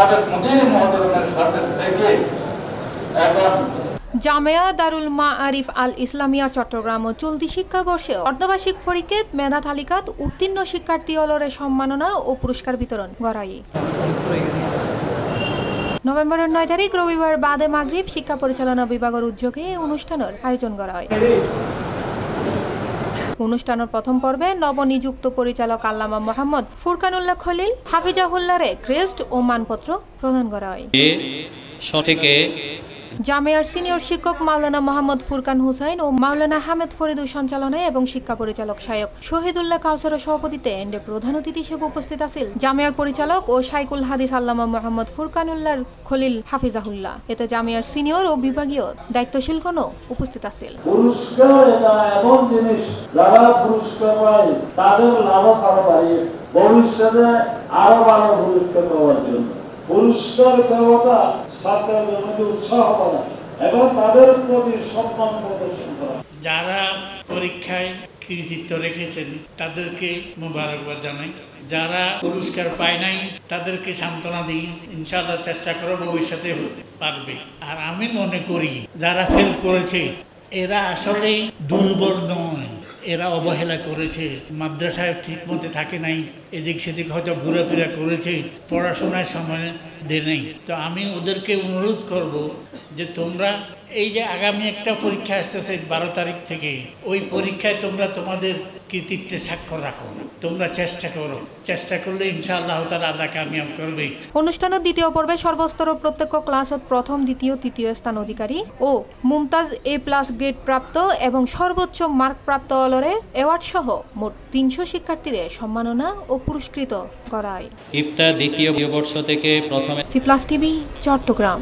সাবেক মুদির মহতরমের সাথে থেকে এখন জামিয়া দারুল মাআরিফ আল ইসলামিয়া চট্টগ্রাম ও চলতি শিক্ষাবর্ষে অর্ধবার্ষিক পরীক্ষাত মেধা তালিকাত উত্তীর্ণ শিক্ষার্থী অলরে সম্মাননা ও পুরস্কার বিতরণ করায়। নভেম্বরের 9 তারিখ রবিবার বাদে মাগরিব শিক্ষা পরিচালনা বিভাগের উদ্যোগে অনুষ্ঠানের আয়োজন করা হয়। অনুষ্ঠানের প্রথম পর্বে নবনিযুক্ত পরিচালক আল্লামা মোহাম্মদ ফুরকানুল্লাহ খলিল হাফিজাহুল্লাহরে ক্রেস্ট ও মানপত্র প্রদান করা হয়। জামিয়ার সিনিয়র শিক্ষক মাওলানা মোহাম্মদ ফুরকান হুসাইন ও মাওলানা হামেদ ফরিদুর সঞ্চালনায় এবং শিক্ষা পরিচালক শায়ক শহীদুল্লাহ কাউসারের সভাপতিত্বে এন্ডে প্রধান অতিথি হিসেবে উপস্থিত আছেন জামিয়ার পরিচালক ও শাইকুল হাদিস আল্লামা মোহাম্মদ ফুরকানুল্লাহ খলিল হাফিজাহুল্লাহ। এতে জামিয়ার সিনিয়র ও বিভাগীয় দায়িত্বশীল গণও উপস্থিত আছেন। পুরস্কার এটা এমন জিনিস যারা পুরস্কার পায় তাদের লালস আরো বাড়ে, ভবিষ্যতে আরো ভালো পুরস্কার পাওয়ার জন্য পুরস্কার দেওয়াটা ছাত্রদের মধ্যে উৎসাহ করা এবং তাদের প্রতি সম্মান প্রদর্শন করা। যারা পরীক্ষায় কৃতিত্ব রেখেছেন তাদেরকে মোবারকবাদ জানাই, যারা পুরস্কার পায় নাই তাদেরকে সান্ত্বনা দিই, ইনশাআল্লাহ চেষ্টা করো ভবিষ্যতে পারবে। আর আমি মনে করি যারা ফেল করেছে এরা আসলে দুর্বল নয়, এরা অবহেলা করেছে, মাদ্রাসায় ঠিক মতো থাকে নাই, এদিক সেদিক হয়তো ঘোরাফেরা করেছে, পড়াশোনার সময় দেয় নাই। তো আমি ওদেরকে অনুরোধ করব যে তোমরা এই যে আগামী একটা পরীক্ষা আসতেছে 12 তারিখ থেকে, ওই পরীক্ষায় তোমরা তোমাদের কৃতিত্বের স্বাক্ষর রাখো, তোমরা চেষ্টা করো, চেষ্টা করলে ইনশাআল্লাহ তাআলা আল্লাহ কামিয়াব করবে। অনুষ্ঠানের দ্বিতীয় পর্বে সর্বস্তরের প্রত্যেক ক্লাসত প্রথম, দ্বিতীয়, তৃতীয় স্থান অধিকারী ও মুমতাজ A+ গ্রেড প্রাপ্ত এবং সর্বোচ্চ মার্ক প্রাপ্ত অলরে অ্যাওয়ার্ড সহ মোট 300 শিক্ষার্থীদের সম্মাননা ও পুরস্কৃত করা হয়। ইফতা দ্বিতীয় বর্ষ থেকে প্রথমে C+ TV চট্টগ্রাম।